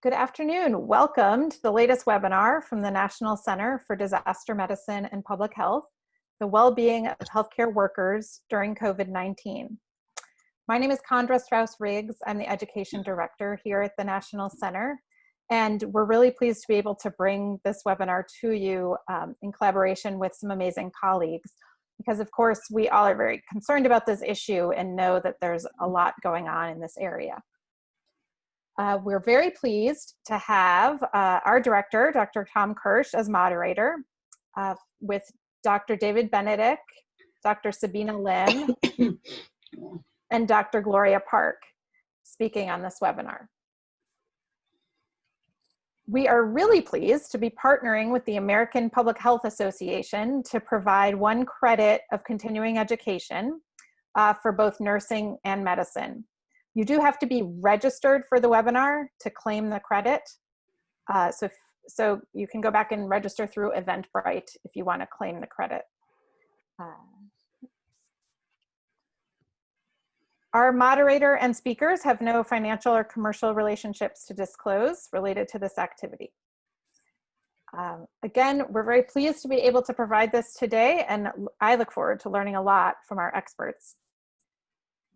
Good afternoon. Welcome to the latest webinar from the National Center for Disaster Medicine and Public Health, the well-being of healthcare workers during COVID-19. My name is Condra Strauss-Riggs. I'm the Education Director here at the National Center, and we're really pleased to be able to bring this webinar to you in collaboration with some amazing colleagues, because of course we all are very concerned about this issue and know that there's a lot going on in this area. We're very pleased to have our director, Dr. Tom Kirsch, as moderator, with Dr. David Benedek, Dr. Sabina Lim, and Dr. Gloria Park speaking on this webinar. We are really pleased to be partnering with the American Public Health Association to provide 1 credit of continuing education for both nursing and medicine. You do have to be registered for the webinar to claim the credit. So you can go back and register through Eventbrite if you want to claim the credit. Our moderator and speakers have no financial or commercial relationships to disclose related to this activity. Again, we're very pleased to be able to provide this today, and I look forward to learning a lot from our experts.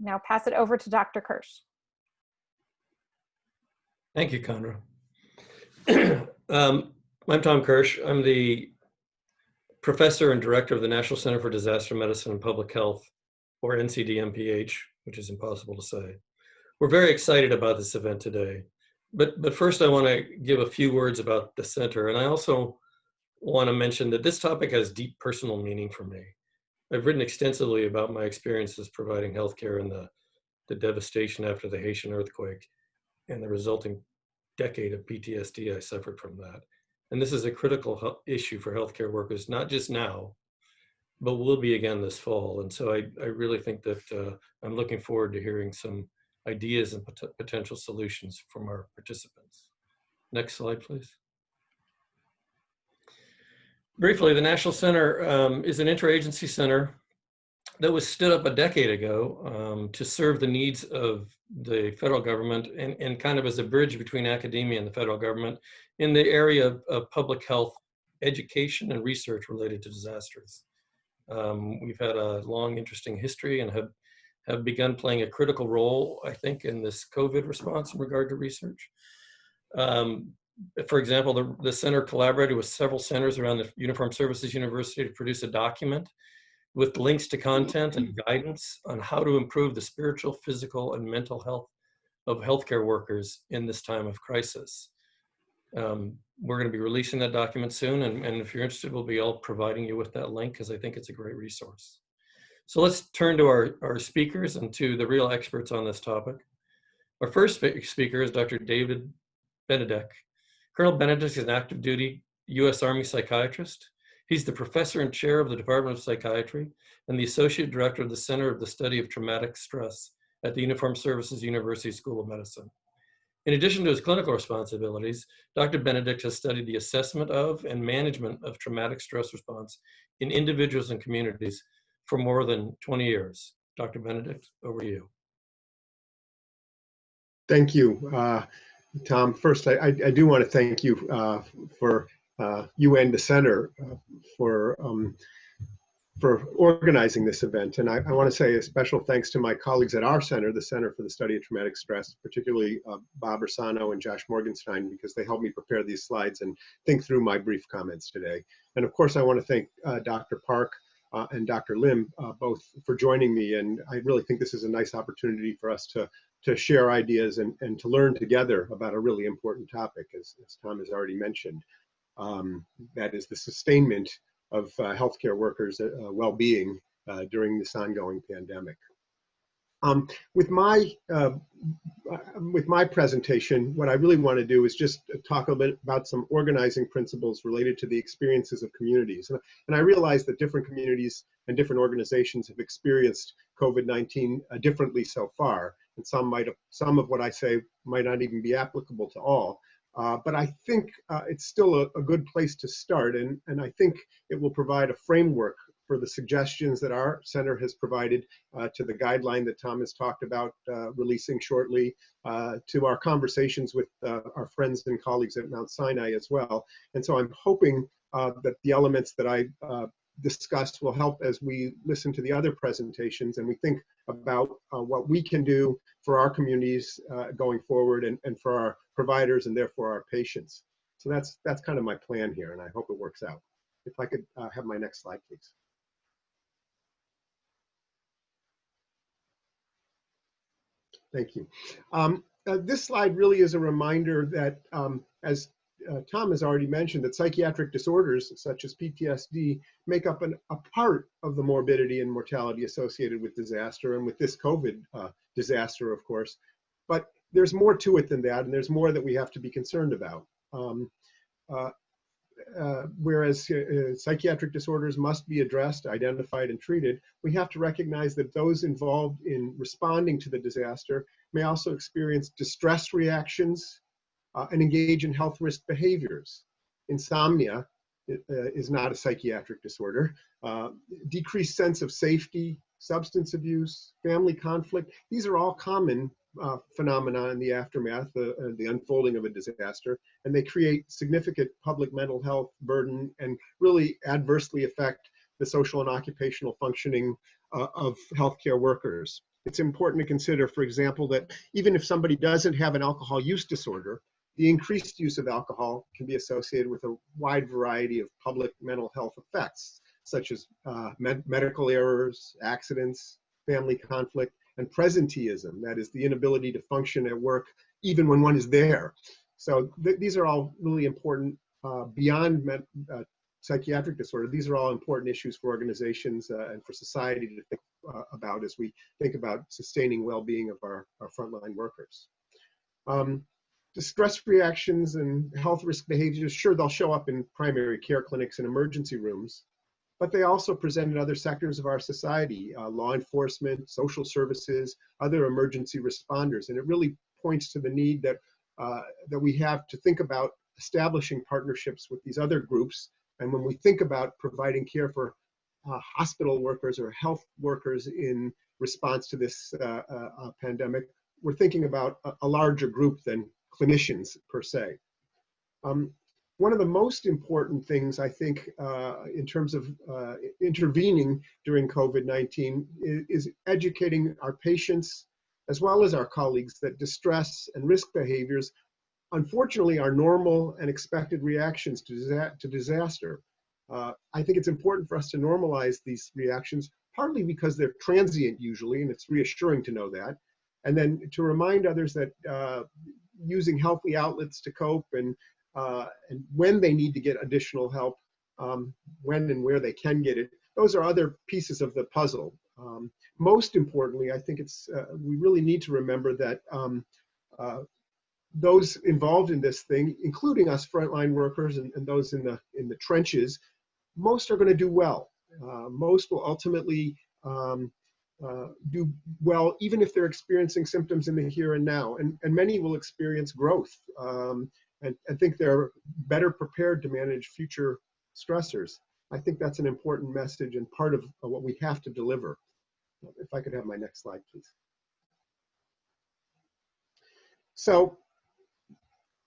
Now pass it over to Dr. Kirsch. Thank you, Conra. I'm Tom Kirsch. I'm the professor and director of the National Center for Disaster Medicine and Public Health, or NCDMPH, which is impossible to say. We're very excited about this event today. But first I want to give a few words about the center. And I also want to mention that this topic has deep personal meaning for me. I've written extensively about my experiences providing healthcare and the devastation after the Haitian earthquake and the resulting decade of PTSD I suffered from that. And this is a critical issue for healthcare workers, not just now, but will be again this fall. And so I really think that I'm looking forward to hearing some ideas and potential solutions from our participants. Next slide, please. Briefly, the National Center is an interagency center that was stood up a decade ago to serve the needs of the federal government and kind of as a bridge between academia and the federal government in the area of public health education and research related to disasters. We've had a long, interesting history and have begun playing a critical role, I think, in this COVID response in regard to research. For example, the center collaborated with several centers around the Uniformed Services University to produce a document with links to content and guidance on how to improve the spiritual, physical, and mental health of healthcare workers in this time of crisis. We're going to be releasing that document soon, and if you're interested, we'll be all providing you with that link because I think it's a great resource. So let's turn to our speakers and to the real experts on this topic. Our first speaker is Dr. David Benedek. Colonel Benedek is an active duty U.S. Army psychiatrist. He's the professor and chair of the Department of Psychiatry and the associate director of the Center of the Study of Traumatic Stress at the Uniformed Services University School of Medicine. In addition to his clinical responsibilities, Dr. Benedek has studied the assessment of and management of traumatic stress response in individuals and communities for more than 20 years. Dr. Benedek, over to you. Thank you, Tom. First, I do want to thank you for you and the center for organizing this event. And I want to say a special thanks to my colleagues at our center, the Center for the Study of Traumatic Stress, particularly Bob Ursano and Josh Morgenstein, because they helped me prepare these slides and think through my brief comments today. And of course, I want to thank Dr. Park and Dr. Lim both for joining me. And I really think this is a nice opportunity for us to share ideas and to learn together about a really important topic, as Tom has already mentioned. That is the sustainment of healthcare workers' well-being during this ongoing pandemic. With my presentation, what I really want to do is just talk a bit about some organizing principles related to the experiences of communities. And I realize that different communities and different organizations have experienced COVID-19 differently so far, and some of what I say might not even be applicable to all. But I think it's still a good place to start, and I think it will provide a framework for the suggestions that our center has provided to the guideline that Tom has talked about releasing shortly, to our conversations with our friends and colleagues at Mount Sinai as well. And so I'm hoping that the elements that I discussed will help as we listen to the other presentations and we think about what we can do for our communities going forward and for our providers and therefore our patients. So that's kind of my plan here, and I hope it works out. If I could have my next slide, please. Thank you. This slide really is a reminder that, as Tom has already mentioned, that psychiatric disorders such as PTSD make up a part of the morbidity and mortality associated with disaster and with this COVID disaster, of course. But there's more to it than that, and there's more that we have to be concerned about. Whereas psychiatric disorders must be addressed, identified, and treated, we have to recognize that those involved in responding to the disaster may also experience distress reactions and engage in health risk behaviors. Insomnia is not a psychiatric disorder. Decreased sense of safety, substance abuse, family conflict, these are all common phenomena in the aftermath, the unfolding of a disaster, and they create significant public mental health burden and really adversely affect the social and occupational functioning of healthcare workers. It's important to consider, for example, that even if somebody doesn't have an alcohol use disorder, the increased use of alcohol can be associated with a wide variety of public mental health effects, such as medical errors, accidents, family conflict, and presenteeism, that is the inability to function at work even when one is there. So these are all really important beyond psychiatric disorder. These are all important issues for organizations and for society to think about as we think about sustaining well-being of our frontline workers. Distress reactions and health risk behaviors, sure, they'll show up in primary care clinics and emergency rooms, but they also present in other sectors of our society, law enforcement, social services, other emergency responders. And it really points to the need that, that we have to think about establishing partnerships with these other groups. And when we think about providing care for hospital workers or health workers in response to this pandemic, we're thinking about a larger group than clinicians per se. One of the most important things, I think, in terms of intervening during COVID-19 is educating our patients as well as our colleagues that distress and risk behaviors, unfortunately, are normal and expected reactions to disaster. I think it's important for us to normalize these reactions, partly because they're transient usually, and it's reassuring to know that, and then to remind others that using healthy outlets to cope and when they need to get additional help, when and where they can get it, those are other pieces of the puzzle. Most importantly, I think it's we really need to remember that those involved in this thing, including us frontline workers and those in the trenches, most are going to do well. Most will ultimately do well, even if they're experiencing symptoms in the here and now, and many will experience growth. And I think they're better prepared to manage future stressors. I think that's an important message and part of what we have to deliver. If I could have my next slide, please. So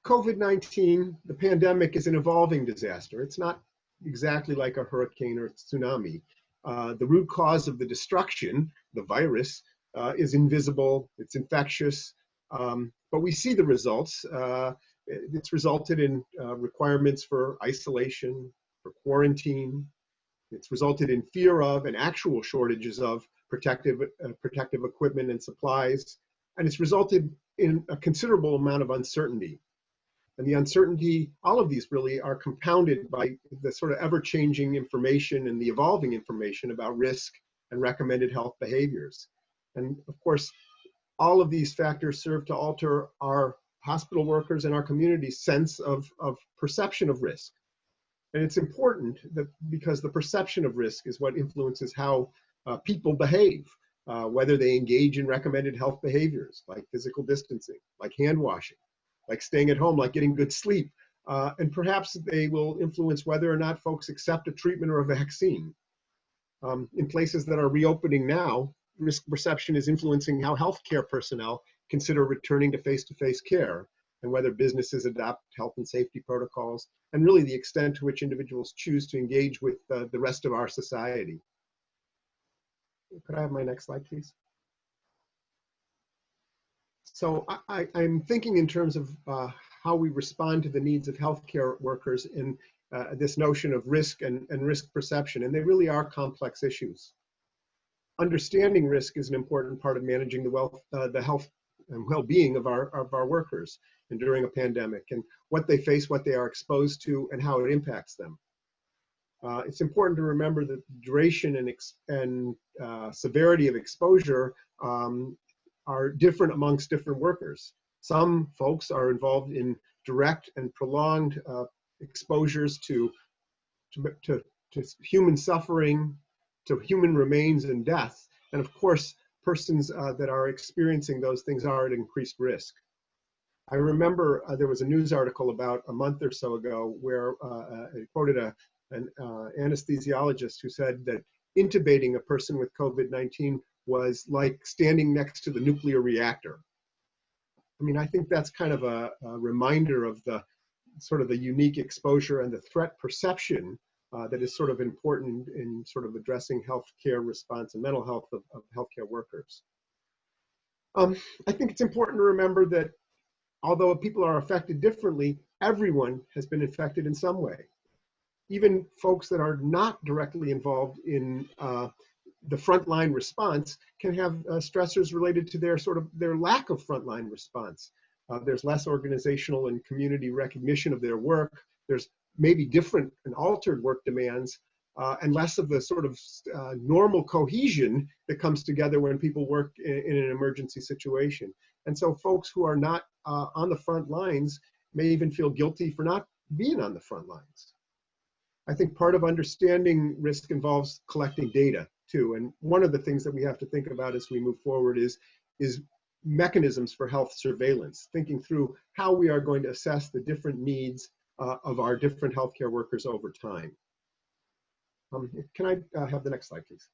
COVID-19, the pandemic, is an evolving disaster. It's not exactly like a hurricane or tsunami. The root cause of the destruction, the virus, is invisible, it's infectious, but we see the results. It's resulted in requirements for isolation, for quarantine. It's resulted in fear of and actual shortages of protective equipment and supplies. And it's resulted in a considerable amount of uncertainty. And the uncertainty, all of these really are compounded by the sort of ever-changing information and the evolving information about risk and recommended health behaviors. And of course, all of these factors serve to alter our hospital workers and our community's sense of perception of risk. And it's important that because the perception of risk is what influences how people behave, whether they engage in recommended health behaviors like physical distancing, like hand washing, like staying at home, like getting good sleep. And perhaps they will influence whether or not folks accept a treatment or a vaccine. In places that are reopening now, risk perception is influencing how healthcare personnel consider returning to face-to-face care, and whether businesses adopt health and safety protocols, and really the extent to which individuals choose to engage with the rest of our society. Could I have my next slide, please? So I'm thinking in terms of how we respond to the needs of healthcare workers in this notion of risk and risk perception, and they really are complex issues. Understanding risk is an important part of managing the health and well-being of our workers and during a pandemic, and what they face, what they are exposed to, and how it impacts them. It's important to remember that duration and severity of exposure are different amongst different workers. Some folks are involved in direct and prolonged exposures to human suffering, to human remains and death. And of course, persons that are experiencing those things are at increased risk. I remember there was a news article about a month or so ago where it quoted an anesthesiologist who said that intubating a person with COVID-19 was like standing next to the nuclear reactor. I mean, I think that's kind of a reminder of the sort of the unique exposure and the threat perception that is sort of important in sort of addressing healthcare response and mental health of healthcare workers. I think it's important to remember that although people are affected differently, everyone has been infected in some way. Even folks that are not directly involved in the frontline response can have stressors related to their lack of frontline response. There's less organizational and community recognition of their work. There's maybe different and altered work demands, and less of the sort of normal cohesion that comes together when people work in an emergency situation. And so folks who are not on the front lines may even feel guilty for not being on the front lines. I think part of understanding risk involves collecting data too. And one of the things that we have to think about as we move forward is mechanisms for health surveillance, thinking through how we are going to assess the different needs of our different healthcare workers over time. Can I have the next slide, please?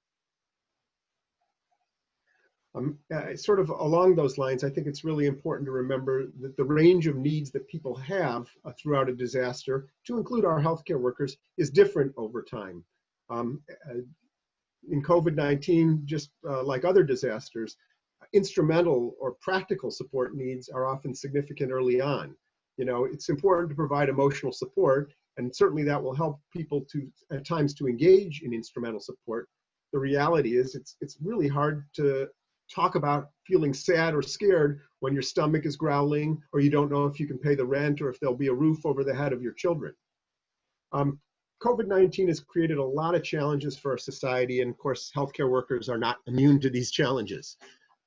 Sort of along those lines, I think it's really important to remember that the range of needs that people have throughout a disaster, to include our healthcare workers, is different over time. In COVID-19, just like other disasters, instrumental or practical support needs are often significant early on. You know, it's important to provide emotional support, and certainly that will help people to, at times, to engage in instrumental support. The reality is it's really hard to talk about feeling sad or scared when your stomach is growling, or you don't know if you can pay the rent or if there'll be a roof over the head of your children. COVID-19 has created a lot of challenges for our society, and of course, healthcare workers are not immune to these challenges.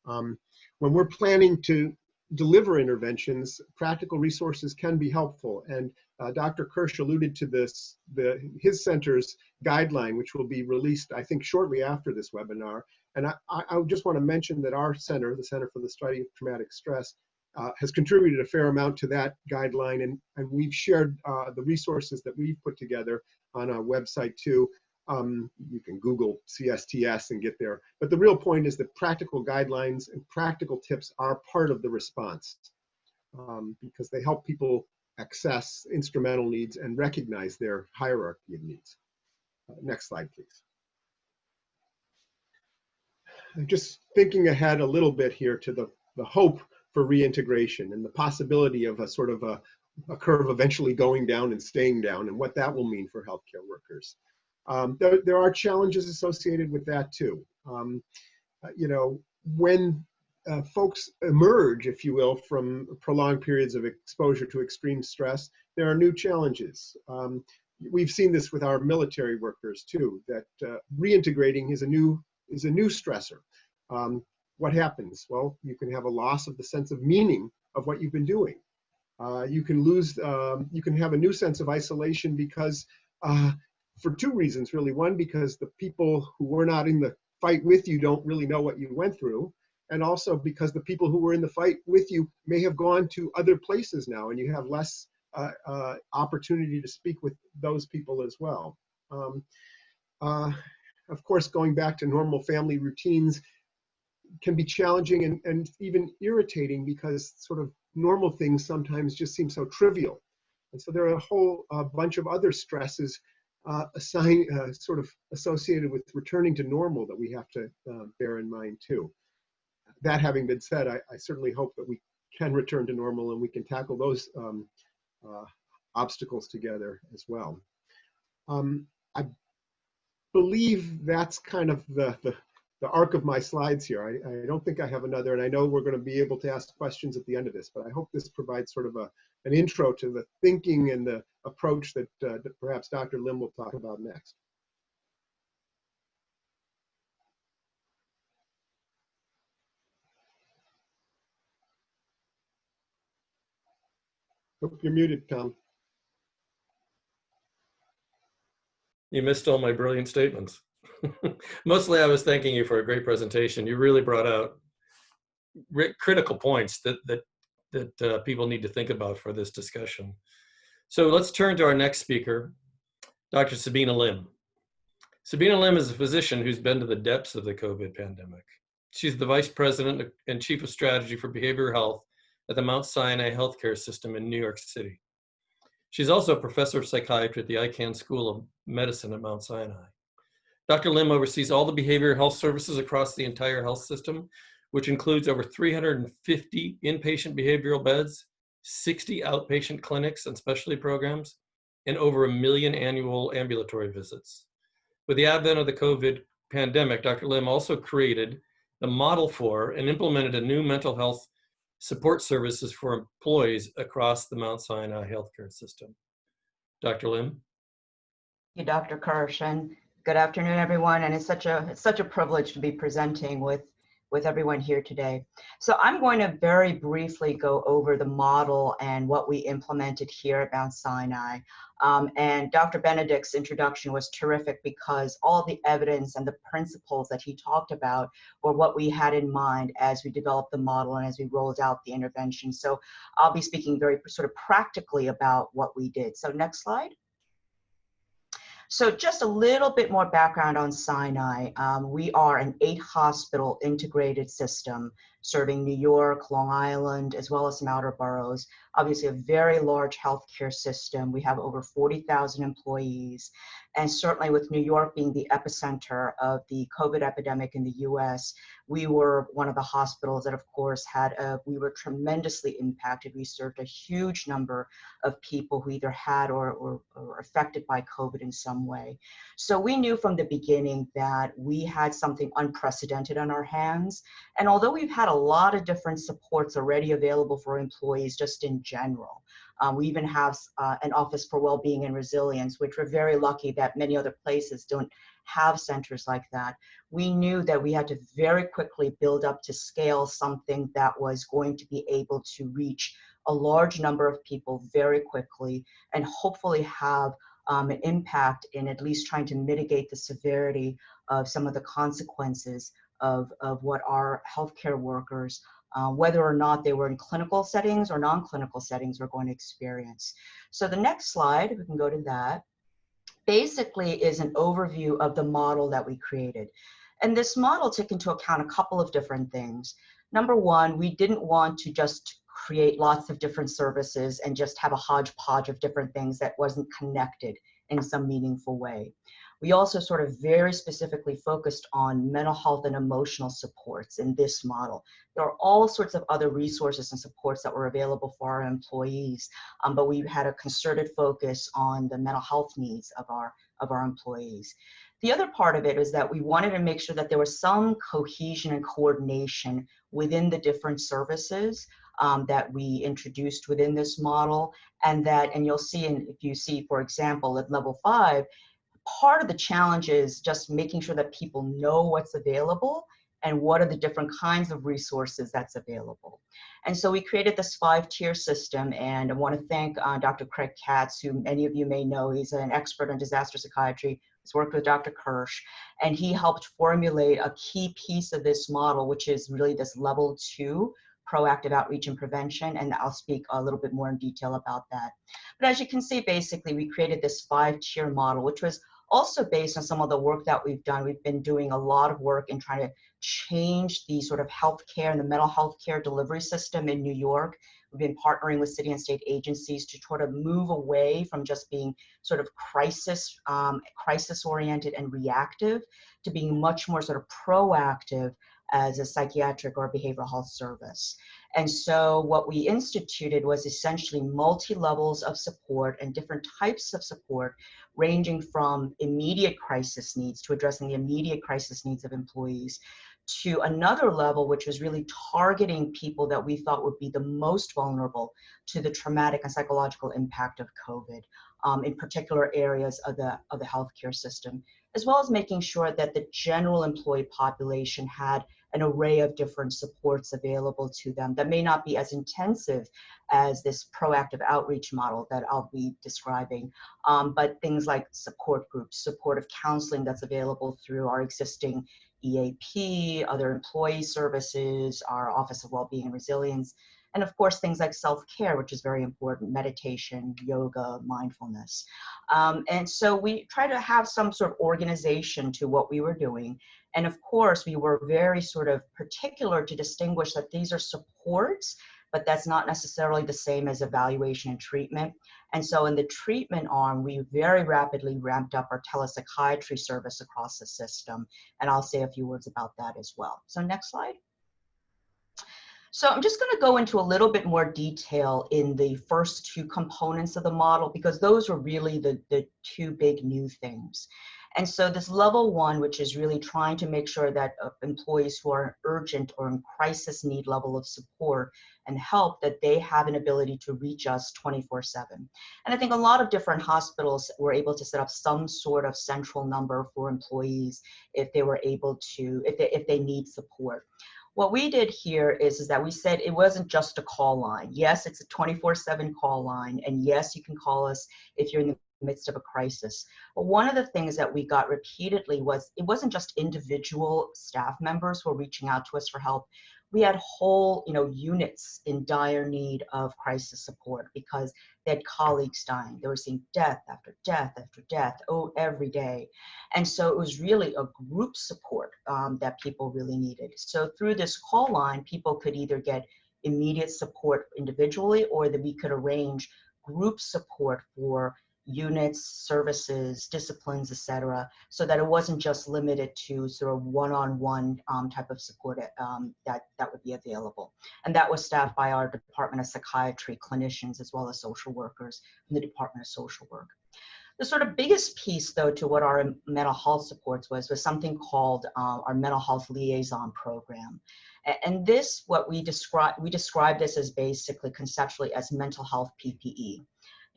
When we're planning to deliver interventions, practical resources can be helpful, and Dr. Kirsch alluded to this, his center's guideline, which will be released, I think, shortly after this webinar. And I just want to mention that our center, the Center for the Study of Traumatic Stress, has contributed a fair amount to that guideline, and we've shared the resources that we've put together on our website too. You can Google CSTS and get there. But the real point is that practical guidelines and practical tips are part of the response because they help people access instrumental needs and recognize their hierarchy of needs. Next slide, please. I'm just thinking ahead a little bit here to the hope for reintegration and the possibility of a sort of a curve eventually going down and staying down, and what that will mean for healthcare workers. There are challenges associated with that too. You know, when folks emerge, if you will, from prolonged periods of exposure to extreme stress, there are new challenges. We've seen this with our military workers too, that reintegrating is a new stressor. What happens? Well, you can have a loss of the sense of meaning of what you've been doing. You can lose, you can have a new sense of isolation because, for two reasons really. One, because the people who were not in the fight with you don't really know what you went through. And also because the people who were in the fight with you may have gone to other places now, and you have less opportunity to speak with those people as well. of course, going back to normal family routines can be challenging and even irritating because sort of normal things sometimes just seem so trivial. And so there are a whole bunch of other stresses sort of associated with returning to normal that we have to bear in mind too. That having been said, I certainly hope that we can return to normal and we can tackle those obstacles together as well. I believe that's kind of the arc of my slides here. I don't think I have another, and I know we're going to be able to ask questions at the end of this, but I hope this provides sort of an intro to the thinking and the approach that perhaps Dr. Lim will talk about next. Oh, you're muted, Tom. You missed all my brilliant statements. Mostly I was thanking you for a great presentation. You really brought out critical points that people need to think about for this discussion. So let's turn to our next speaker, Dr. Sabina Lim. Sabina Lim is a physician who's been to the depths of the COVID pandemic. She's the Vice President and Chief of Strategy for Behavioral Health at the Mount Sinai Healthcare System in New York City. She's also a professor of psychiatry at the Icahn School of Medicine at Mount Sinai. Dr. Lim oversees all the behavioral health services across the entire health system, which includes over 350 inpatient behavioral beds, 60 outpatient clinics and specialty programs, and over 1 million annual ambulatory visits. With the advent of the COVID pandemic, Dr. Lim also created the model for and implemented a new mental health support services for employees across the Mount Sinai healthcare system. Dr. Lim. Thank you, Dr. Kirsch, and good afternoon, everyone. And it's such a privilege to be presenting with everyone here today. So I'm going to very briefly go over the model and what we implemented here at Mount Sinai. And Dr. Benedek's introduction was terrific because all the evidence and the principles that he talked about were what we had in mind as we developed the model and as we rolled out the intervention. So I'll be speaking very sort of practically about what we did. So next slide. So just a little bit more background on Sinai. We are an 8-hospital integrated system serving New York, Long Island, as well as some outer boroughs. Obviously a very large healthcare system. We have over 40,000 employees. And certainly with New York being the epicenter of the COVID epidemic in the US, we were one of the hospitals that, of course, we were tremendously impacted. We served a huge number of people who either had or were affected by COVID in some way. So we knew from the beginning that we had something unprecedented on our hands. And although we've had a lot of different supports already available for employees just in general, we even have an Office for Wellbeing and Resilience, which we're very lucky that many other places don't have centers like that. We knew that we had to very quickly build up to scale something that was going to be able to reach a large number of people very quickly and hopefully have an impact in at least trying to mitigate the severity of some of the consequences of what our healthcare workers, whether or not they were in clinical settings or non-clinical settings, are going to experience. So the next slide, we can go to that, basically is an overview of the model that we created. And this model took into account a couple of different things. Number one, we didn't want to just create lots of different services and just have a hodgepodge of different things that wasn't connected in some meaningful way. We also sort of very specifically focused on mental health and emotional supports in this model. There are all sorts of other resources and supports that were available for our employees, but we had a concerted focus on the mental health needs of our employees. The other part of it is that we wanted to make sure that there was some cohesion and coordination within the different services that we introduced within this model, and you'll see, if you see, for example, at level 5, part of the challenge is just making sure that people know what's available and what are the different kinds of resources that's available. And so we created this 5-tier system, and I want to thank Dr. Craig Katz, who many of you may know. He's an expert on disaster psychiatry. He's worked with Dr. Kirsch, and he helped formulate a key piece of this model, which is really this level 2 proactive outreach and prevention, and I'll speak a little bit more in detail about that. But as you can see, basically, we created this 5-tier model, which was Also based on some of the work that we've done, we've been doing a lot of work in trying to change the sort of healthcare and the mental health care delivery system in New York. We've been partnering with city and state agencies to try to move away from just being sort of crisis oriented and reactive to being much more sort of proactive as a psychiatric or behavioral health service. And so what we instituted was essentially multi-levels of support and different types of support, ranging from immediate crisis needs to addressing the immediate crisis needs of employees, to another level, which was really targeting people that we thought would be the most vulnerable to the traumatic and psychological impact of COVID, in particular areas of the healthcare system, as well as making sure that the general employee population had an array of different supports available to them that may not be as intensive as this proactive outreach model that I'll be describing, but things like support groups, supportive counseling that's available through our existing EAP, other employee services, our Office of Wellbeing and Resilience, and of course things like self-care, which is very important, meditation, yoga, mindfulness. And so we try to have some sort of organization to what we were doing. And of course, we were very sort of particular to distinguish that these are supports, but that's not necessarily the same as evaluation and treatment. And so in the treatment arm, we very rapidly ramped up our telepsychiatry service across the system. And I'll say a few words about that as well. So next slide. So I'm just going to go into a little bit more detail in the first two components of the model, because those are really the two big new things. And so this level one, which is really trying to make sure that employees who are urgent or in crisis need level of support and help, that they have an ability to reach us 24/7. And I think a lot of different hospitals were able to set up some sort of central number for employees if they were able to, if they need support. What we did here is that we said it wasn't just a call line. Yes, it's a 24/7 call line, and yes, you can call us if you're in the midst of a crisis. But one of the things that we got repeatedly was it wasn't just individual staff members who were reaching out to us for help. We had whole, units in dire need of crisis support because they had colleagues dying. They were seeing death after death after death, every day. And so it was really a group support that people really needed. So through this call line, people could either get immediate support individually, or that we could arrange group support for units, services, disciplines, etc., so that it wasn't just limited to sort of one-on-one type of support that would be available. And that was staffed by our Department of Psychiatry clinicians, as well as social workers from the Department of Social Work. The sort of biggest piece, though, to what our mental health supports was something called our mental health liaison program. And this, what we describe this as basically conceptually as mental health PPE.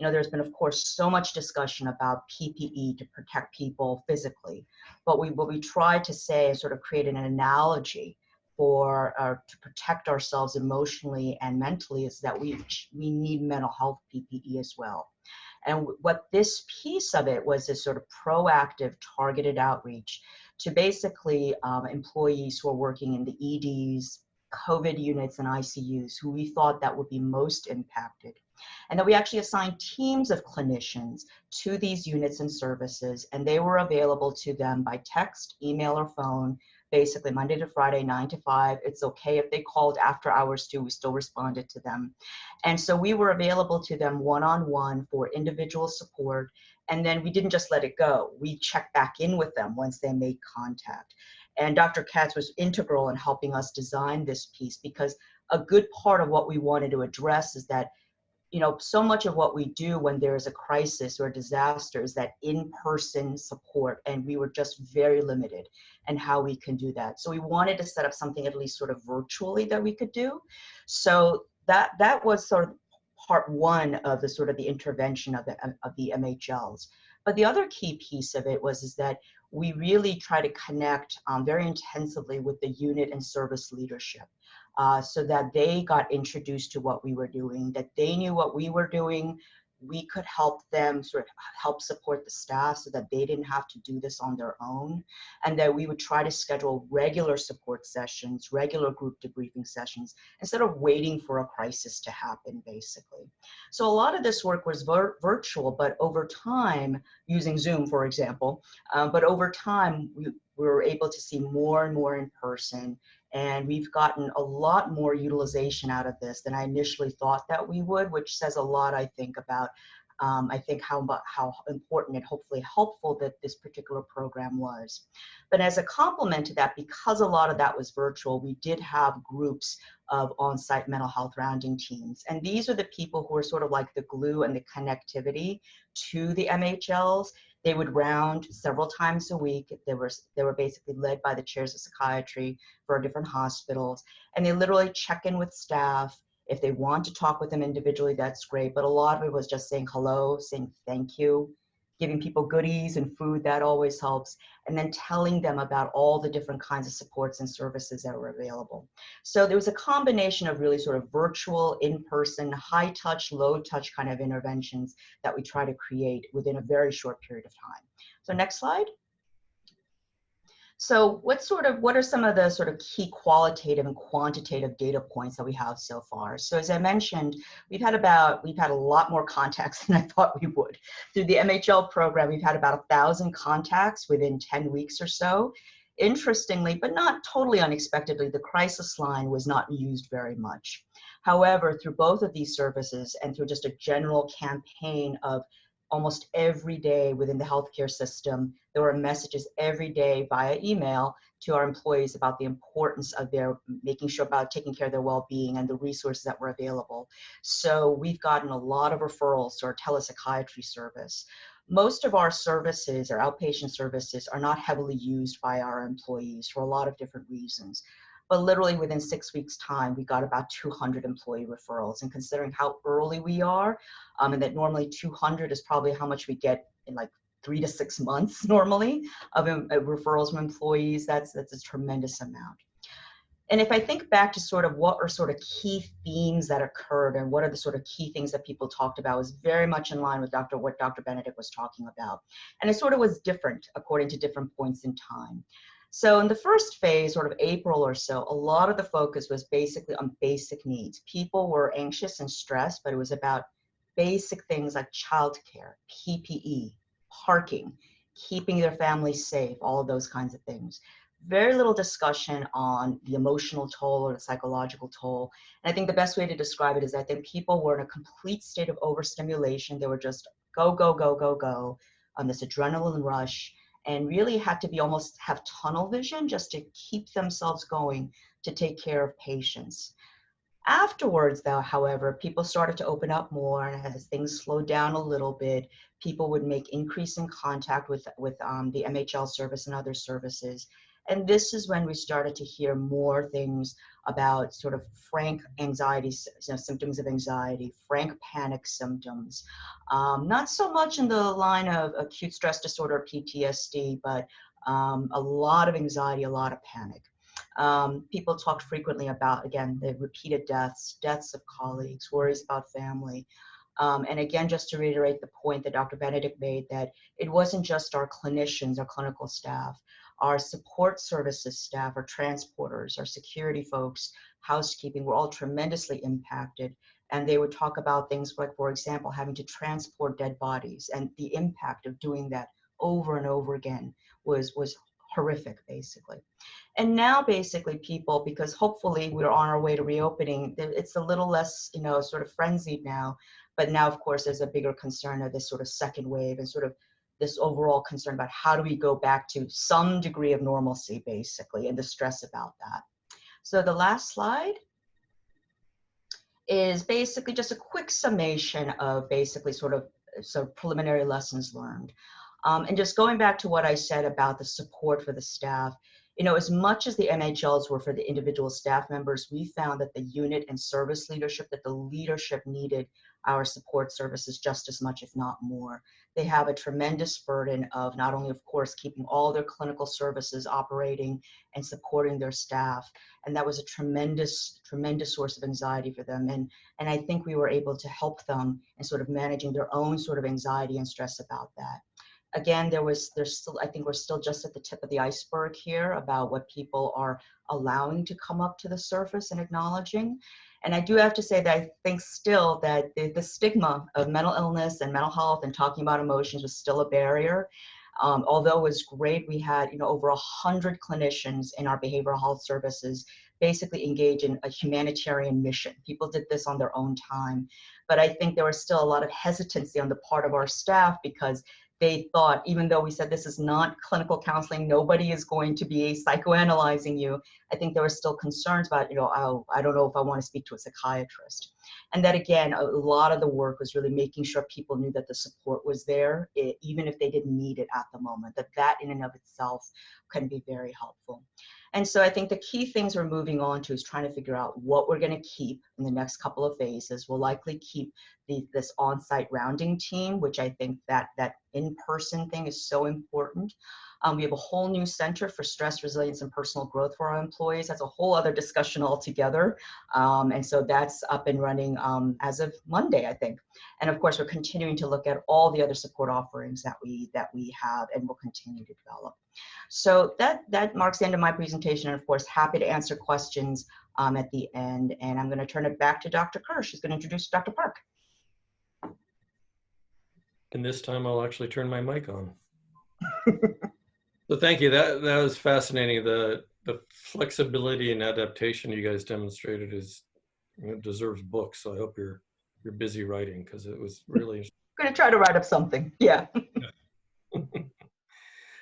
There's been, of course, so much discussion about PPE to protect people physically, but what we try to say is sort of create an analogy for to protect ourselves emotionally and mentally is that we need mental health PPE as well. And what this piece of it was this sort of proactive targeted outreach to basically employees who are working in the EDs, COVID units and ICUs, who we thought that would be most impacted. And that we actually assigned teams of clinicians to these units and services, and they were available to them by text, email, or phone, basically Monday to Friday, 9 to 5. It's okay if they called after hours too, we still responded to them. And so we were available to them one-on-one for individual support, and then we didn't just let it go. We checked back in with them once they made contact. And Dr. Katz was integral in helping us design this piece, because a good part of what we wanted to address is that so much of what we do when there is a crisis or a disaster is that in-person support, and we were just very limited in how we can do that. So we wanted to set up something at least sort of virtually that we could do. So that was sort of part one of the sort of the intervention of the MHLs. But the other key piece of it is that we really try to connect very intensively with the unit and service leadership. So that they got introduced to what we were doing, that they knew what we were doing, we could help them sort of help support the staff so that they didn't have to do this on their own, and that we would try to schedule regular support sessions, regular group debriefing sessions, instead of waiting for a crisis to happen, basically. So a lot of this work was virtual, but over time, using Zoom, for example, but over time, we were able to see more and more in person, and we've gotten a lot more utilization out of this than I initially thought that we would, which says a lot, I think, about how important and hopefully helpful that this particular program was. But as a complement to that, because a lot of that was virtual, we did have groups of on-site mental health rounding teams. And these are the people who are sort of like the glue and the connectivity to the MHLs. They would round several times a week. They were basically led by the chairs of psychiatry for different hospitals. And they literally check in with staff. If they want to talk with them individually, that's great. But a lot of it was just saying hello, saying thank you, giving people goodies and food, that always helps. And then telling them about all the different kinds of supports and services that were available. So there was a combination of really sort of virtual, in-person, high touch, low touch kind of interventions that we try to create within a very short period of time. So next slide. So what are some of the sort of key qualitative and quantitative data points that we have so far? So as I mentioned, we've had a lot more contacts than I thought we would. Through the MHL program, we've had about 1,000 contacts within 10 weeks or so. Interestingly, but not totally unexpectedly, the crisis line was not used very much. However, through both of these services and through just a general campaign of almost every day within the healthcare system, there were messages every day via email to our employees about the importance of their making sure about taking care of their well-being and the resources that were available. So we've gotten a lot of referrals to our telepsychiatry service. Most of our services, our outpatient services, are not heavily used by our employees for a lot of different reasons. But literally within 6 weeks' time, we got about 200 employee referrals. And considering how early we are, and that normally 200 is probably how much we get in like 3 to 6 months normally of referrals from employees, that's a tremendous amount. And if I think back to sort of what are sort of key themes that occurred and what are the sort of key things that people talked about, was very much in line with what Dr. Benedek was talking about. And it sort of was different according to different points in time. So in the first phase, sort of April or so, a lot of the focus was basically on basic needs. People were anxious and stressed, but it was about basic things like childcare, PPE, parking, keeping their families safe, all of those kinds of things. Very little discussion on the emotional toll or the psychological toll. And I think the best way to describe it is I think people were in a complete state of overstimulation. They were just go, go, go, go, go on this adrenaline rush, and really had to be almost have tunnel vision just to keep themselves going to take care of patients. Afterwards, though, however, people started to open up more, and as things slowed down a little bit, people would make increasing contact with the MHL service and other services. And this is when we started to hear more things about sort of frank anxiety, symptoms of anxiety, frank panic symptoms. Not so much in the line of acute stress disorder, PTSD, but a lot of anxiety, a lot of panic. People talked frequently about, again, the repeated deaths of colleagues, worries about family. And again, just to reiterate the point that Dr. Benedek made, that it wasn't just our clinicians, our clinical staff, our support services staff, our transporters, our security folks, housekeeping were all tremendously impacted. And they would talk about things like, for example, having to transport dead bodies, and the impact of doing that over and over again was horrific, basically. And now basically people, because hopefully we're on our way to reopening, it's a little less, sort of frenzied now. But now, of course, there's a bigger concern of this sort of second wave and sort of this overall concern about how do we go back to some degree of normalcy, basically, and the stress about that. So the last slide is basically just a quick summation of basically sort of preliminary lessons learned. And just going back to what I said about the support for the staff, as much as the MHLs were for the individual staff members, we found that the unit and service leadership, that the leadership needed our support services just as much, if not more. They have a tremendous burden of not only, of course, keeping all their clinical services operating and supporting their staff. And that was a tremendous, tremendous source of anxiety for them. And I think we were able to help them in sort of managing their own sort of anxiety and stress about that. Again, there's still, I think we're still just at the tip of the iceberg here about what people are allowing to come up to the surface and acknowledging. And I do have to say that I think still that the stigma of mental illness and mental health and talking about emotions was still a barrier. Although it was great, we had over 100 clinicians in our behavioral health services basically engage in a humanitarian mission. People did this on their own time. But I think there was still a lot of hesitancy on the part of our staff because they thought, even though we said this is not clinical counseling, nobody is going to be psychoanalyzing you, I think there were still concerns about, oh, I don't know if I want to speak to a psychiatrist. And that, again, a lot of the work was really making sure people knew that the support was there, even if they didn't need it at the moment, that in and of itself can be very helpful. And so I think the key things we're moving on to is trying to figure out what we're going to keep in the next couple of phases. We'll likely keep this on-site rounding team, which I think that in-person thing is so important. We have a whole new center for stress resilience and personal growth for our employees. That's a whole other discussion altogether. And so that's up and running as of Monday, I think. And of course, we're continuing to look at all the other support offerings that we have and will continue to develop. So that marks the end of my presentation. And of course, happy to answer questions at the end. And I'm going to turn it back to Dr. Kirsch, who's going to introduce Dr. Park. And this time I'll actually turn my mic on. So thank you. That was fascinating. The flexibility and adaptation you guys demonstrated deserves books. So I hope you're busy writing, because it was really interesting. I'm going to try to write up something. Yeah.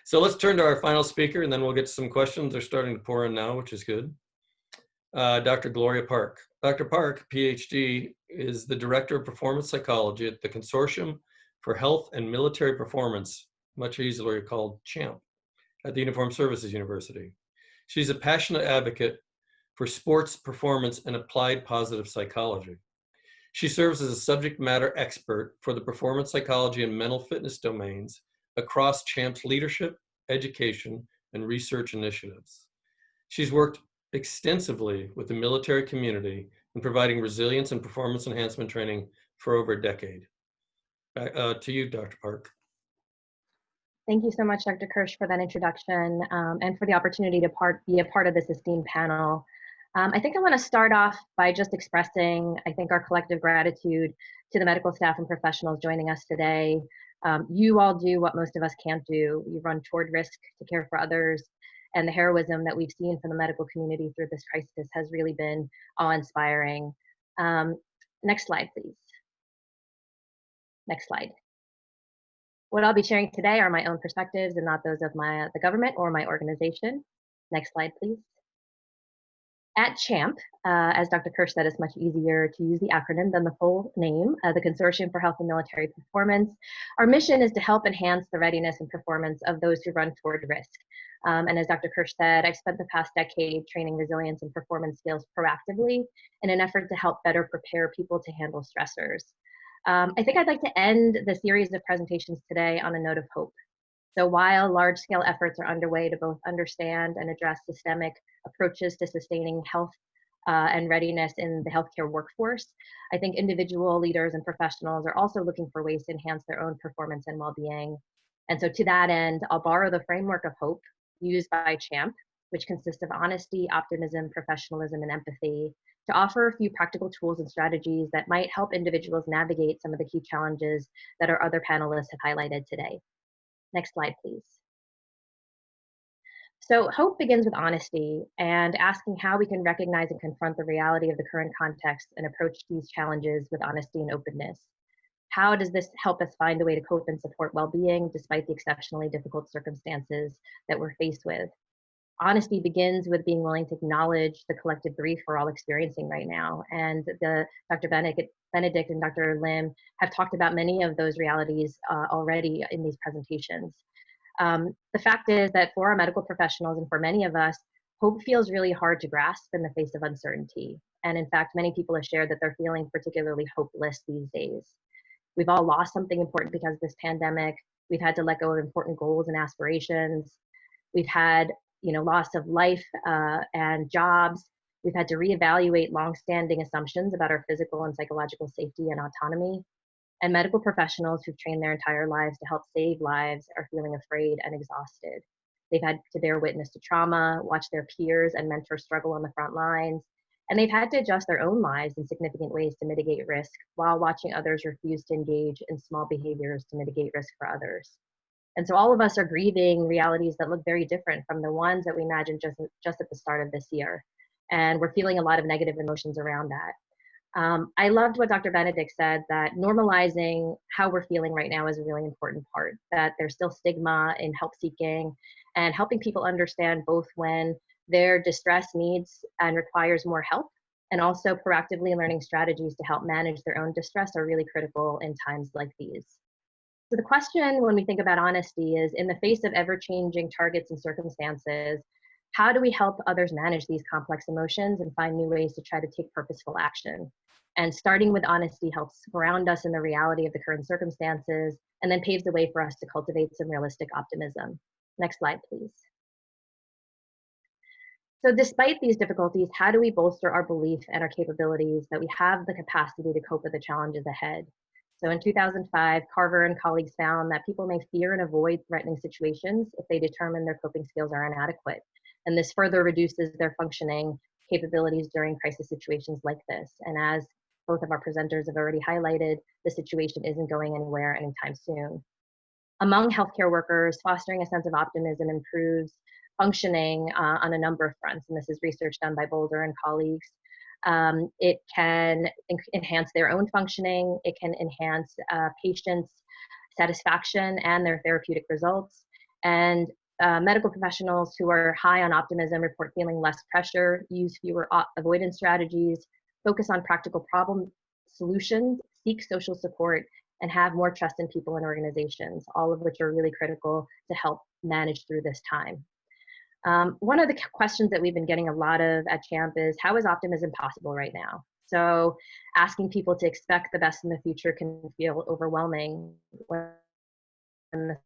So let's turn to our final speaker, and then we'll get to some questions. They're starting to pour in now, which is good. Dr. Gloria Park. Dr. Park, PhD, is the Director of Performance Psychology at the Consortium for Health and Military Performance, much easier called CHAMP, at the Uniformed Services University. She's a passionate advocate for sports performance and applied positive psychology. She serves as a subject matter expert for the performance psychology and mental fitness domains across CHAMP's leadership, education, and research initiatives. She's worked extensively with the military community in providing resilience and performance enhancement training for over a decade. To you, Dr. Park. Thank you so much, Dr. Kirsch, for that introduction and for the opportunity to be a part of this esteemed panel. I think I want to start off by just expressing, I think, our collective gratitude to the medical staff and professionals joining us today. You all do what most of us can't do. You run toward risk to care for others, and the heroism that we've seen from the medical community through this crisis has really been awe-inspiring. Next slide, please. Next slide. What I'll be sharing today are my own perspectives and not those of the government or my organization. Next slide, please. At CHAMP, as Dr. Kirsch said, it's much easier to use the acronym than the full name, the Consortium for Health and Military Performance. Our mission is to help enhance the readiness and performance of those who run toward risk. And as Dr. Kirsch said, I've spent the past decade training resilience and performance skills proactively in an effort to help better prepare people to handle stressors. I think I'd like to end the series of presentations today on a note of hope. So while large-scale efforts are underway to both understand and address systemic approaches to sustaining health and readiness in the healthcare workforce, I think individual leaders and professionals are also looking for ways to enhance their own performance and well-being. And so to that end, I'll borrow the framework of hope used by CHAMP, which consists of honesty, optimism, professionalism, and empathy, to offer a few practical tools and strategies that might help individuals navigate some of the key challenges that our other panelists have highlighted today. Next slide, please. So hope begins with honesty and asking how we can recognize and confront the reality of the current context and approach these challenges with honesty and openness. How does this help us find a way to cope and support well-being despite the exceptionally difficult circumstances that we're faced with? Honesty begins with being willing to acknowledge the collective grief we're all experiencing right now. And Dr. Benedek and Dr. Lim have talked about many of those realities already in these presentations. The fact is that for our medical professionals and for many of us, hope feels really hard to grasp in the face of uncertainty. And in fact, many people have shared that they're feeling particularly hopeless these days. We've all lost something important because of this pandemic. We've had to let go of important goals and aspirations. We've had, loss of life and jobs. We've had to reevaluate longstanding assumptions about our physical and psychological safety and autonomy. And medical professionals who've trained their entire lives to help save lives are feeling afraid and exhausted. They've had to bear witness to trauma, watch their peers and mentors struggle on the front lines, and they've had to adjust their own lives in significant ways to mitigate risk while watching others refuse to engage in small behaviors to mitigate risk for others. And so all of us are grieving realities that look very different from the ones that we imagined just at the start of this year. And we're feeling a lot of negative emotions around that. I loved what Dr. Benedek said, that normalizing how we're feeling right now is a really important part, that there's still stigma in help seeking and helping people understand both when their distress needs and requires more help, and also proactively learning strategies to help manage their own distress are really critical in times like these. So the question when we think about honesty is, in the face of ever-changing targets and circumstances, how do we help others manage these complex emotions and find new ways to try to take purposeful action? And starting with honesty helps ground us in the reality of the current circumstances and then paves the way for us to cultivate some realistic optimism. Next slide, please. So despite these difficulties, how do we bolster our belief and our capabilities that we have the capacity to cope with the challenges ahead? So in 2005, Carver and colleagues found that people may fear and avoid threatening situations if they determine their coping skills are inadequate. And this further reduces their functioning capabilities during crisis situations like this. And as both of our presenters have already highlighted, the situation isn't going anywhere anytime soon. Among healthcare workers, fostering a sense of optimism improves functioning on a number of fronts. And this is research done by Boulder and colleagues. It can enhance their own functioning. It can enhance patients' satisfaction and their therapeutic results. And medical professionals who are high on optimism report feeling less pressure, use fewer avoidance strategies, focus on practical problem solutions, seek social support, and have more trust in people and organizations, all of which are really critical to help manage through this time. One of the questions that we've been getting a lot of at CHAMP is, how is optimism possible right now? So asking people to expect the best in the future can feel overwhelming when the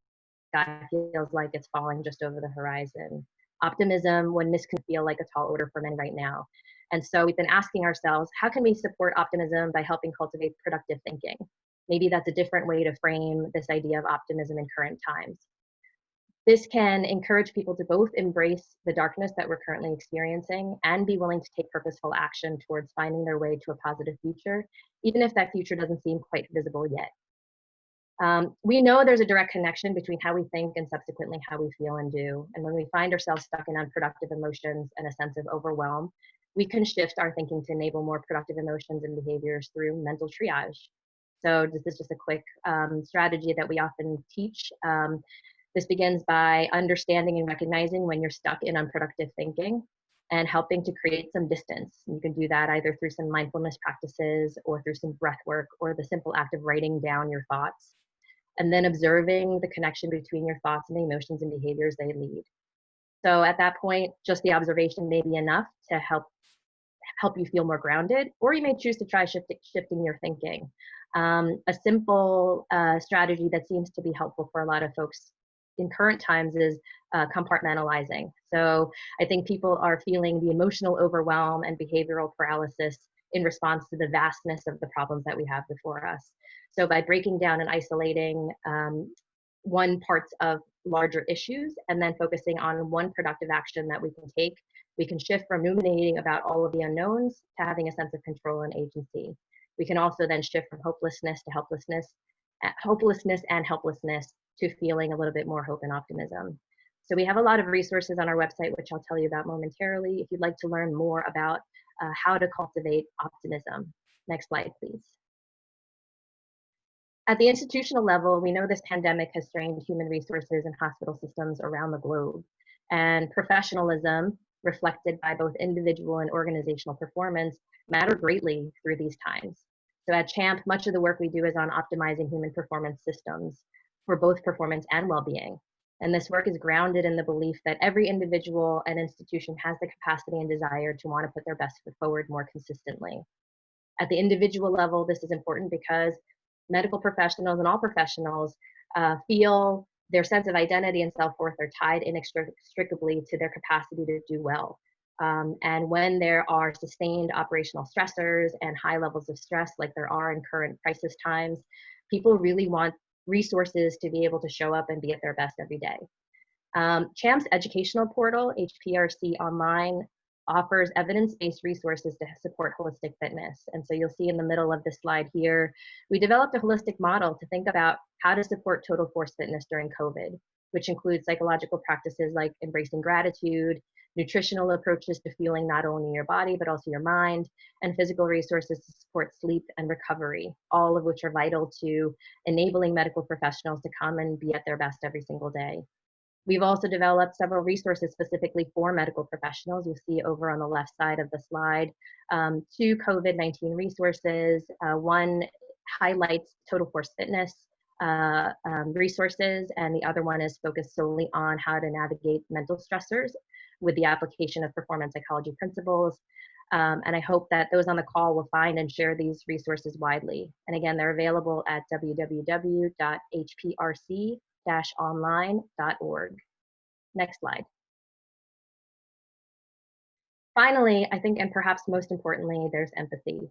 sky feels like it's falling just over the horizon. Optimism, when missed, can feel like a tall order for many right now. And so we've been asking ourselves, how can we support optimism by helping cultivate productive thinking? Maybe that's a different way to frame this idea of optimism in current times. This can encourage people to both embrace the darkness that we're currently experiencing and be willing to take purposeful action towards finding their way to a positive future, even if that future doesn't seem quite visible yet. We know there's a direct connection between how we think and subsequently how we feel and do. And when we find ourselves stuck in unproductive emotions and a sense of overwhelm, we can shift our thinking to enable more productive emotions and behaviors through mental triage. So this is just a quick strategy that we often teach. This begins by understanding and recognizing when you're stuck in unproductive thinking and helping to create some distance. You can do that either through some mindfulness practices or through some breath work or the simple act of writing down your thoughts, and then observing the connection between your thoughts and the emotions and behaviors they lead. So at that point, just the observation may be enough to help you feel more grounded, or you may choose to try shifting your thinking. A simple strategy that seems to be helpful for a lot of folks in current times is compartmentalizing. So I think people are feeling the emotional overwhelm and behavioral paralysis in response to the vastness of the problems that we have before us. So by breaking down and isolating one parts of larger issues and then focusing on one productive action that we can take, we can shift from ruminating about all of the unknowns to having a sense of control and agency. We can also then shift from hopelessness to helplessness and helplessness to feeling a little bit more hope and optimism. So we have a lot of resources on our website, which I'll tell you about momentarily, if you'd like to learn more about how to cultivate optimism. Next slide, please. At the institutional level, we know this pandemic has strained human resources and hospital systems around the globe, and professionalism, reflected by both individual and organizational performance, matter greatly through these times. So at CHAMP, much of the work we do is on optimizing human performance systems for both performance and well-being. And this work is grounded in the belief that every individual and institution has the capacity and desire to want to put their best foot forward more consistently. At the individual level, this is important because medical professionals and all professionals feel their sense of identity and self-worth are tied inextricably to their capacity to do well. And when there are sustained operational stressors and high levels of stress like there are in current crisis times, people really want resources to be able to show up and be at their best every day. CHAMP's educational portal, HPRC Online, offers evidence-based resources to support holistic fitness. And so you'll see in the middle of this slide here, we developed a holistic model to think about how to support total force fitness during COVID, which includes psychological practices like embracing gratitude, nutritional approaches to fueling not only your body, but also your mind, and physical resources to support sleep and recovery, all of which are vital to enabling medical professionals to come and be at their best every single day. We've also developed several resources specifically for medical professionals. You'll see over on the left side of the slide, 2 COVID-19 resources. One highlights total force fitness resources, and the other one is focused solely on how to navigate mental stressors with the application of performance psychology principles. And I hope that those on the call will find and share these resources widely. And again, they're available at www.hprc-online.org. Next slide. Finally, I think, and perhaps most importantly, there's empathy.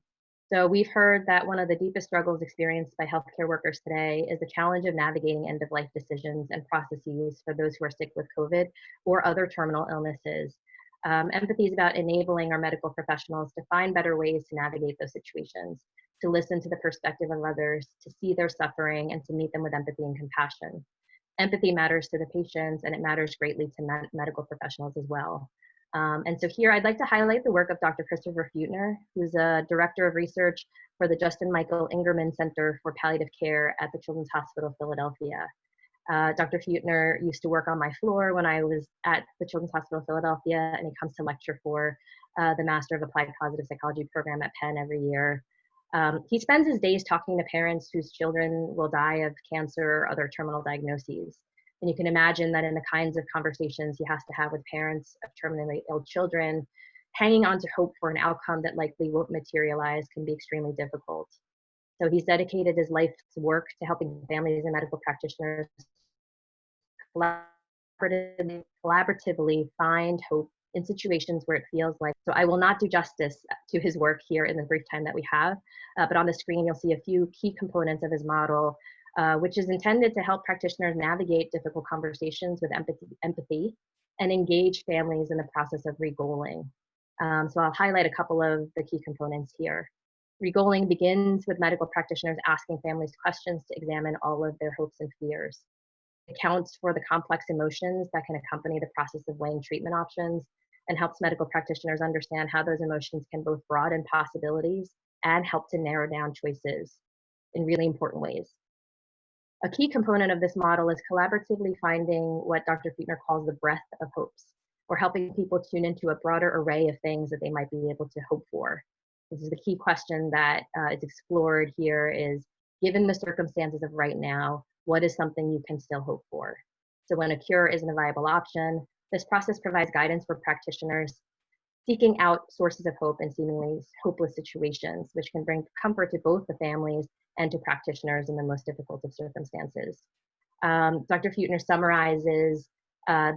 So we've heard that one of the deepest struggles experienced by healthcare workers today is the challenge of navigating end-of-life decisions and processes for those who are sick with COVID or other terminal illnesses. Empathy is about enabling our medical professionals to find better ways to navigate those situations, to listen to the perspective of others, to see their suffering, and to meet them with empathy and compassion. Empathy matters to the patients, and it matters greatly to medical professionals as well. And so here I'd like to highlight the work of Dr. Christopher Feutner, who's a director of research for the Justin Michael Ingerman Center for Palliative Care at the Children's Hospital Philadelphia. Dr. Feutner used to work on my floor when I was at the Children's Hospital Philadelphia, and he comes to lecture for the Master of Applied Positive Psychology program at Penn every year. He spends his days talking to parents whose children will die of cancer or other terminal diagnoses. And you can imagine that in the kinds of conversations he has to have with parents of terminally ill children, hanging on to hope for an outcome that likely won't materialize can be extremely difficult. So he's dedicated his life's work to helping families and medical practitioners collaboratively find hope in situations where it feels like. So I will not do justice to his work here in the brief time that we have, but on the screen you'll see a few key components of his model, which is intended to help practitioners navigate difficult conversations with empathy and engage families in the process of regoaling. So I'll highlight a couple of the key components here. Regoaling begins with medical practitioners asking families questions to examine all of their hopes and fears. It accounts for the complex emotions that can accompany the process of weighing treatment options and helps medical practitioners understand how those emotions can both broaden possibilities and help to narrow down choices in really important ways. A key component of this model is collaboratively finding what Dr. Feutner calls the breadth of hopes, or helping people tune into a broader array of things that they might be able to hope for. This is the key question that is explored here is, given the circumstances of right now, what is something you can still hope for? So when a cure isn't a viable option, this process provides guidance for practitioners seeking out sources of hope in seemingly hopeless situations, which can bring comfort to both the families and to practitioners in the most difficult of circumstances. Dr. Feutner summarizes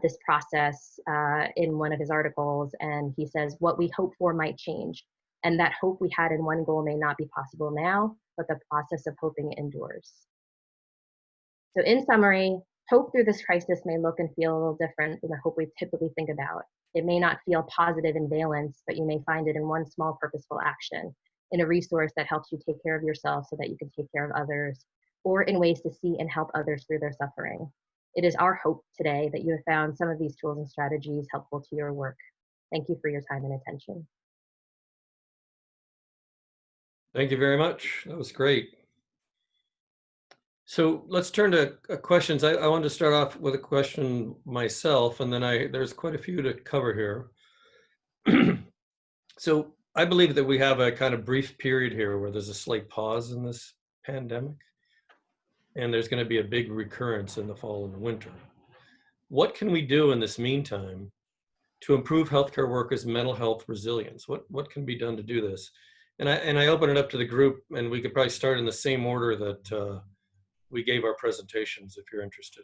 this process in one of his articles, and he says, what we hope for might change, and that hope we had in one goal may not be possible now, but the process of hoping endures. So in summary, hope through this crisis may look and feel a little different than the hope we typically think about. It may not feel positive in valence, but you may find it in one small purposeful action, in a resource that helps you take care of yourself so that you can take care of others, or in ways to see and help others through their suffering. It is our hope today that you have found some of these tools and strategies helpful to your work. Thank you for your time and attention. Thank you very much. That was great. So let's turn to questions. I want to start off with a question myself, and then there's quite a few to cover here. So I believe that we have a kind of brief period here where there's a slight pause in this pandemic, and there's going to be a big recurrence in the fall and the winter. what can we do in this meantime to improve healthcare workers' mental health resilience? What can be done to do this? And I open it up to the group, and we could probably start in the same order that we gave our presentations, if you're interested.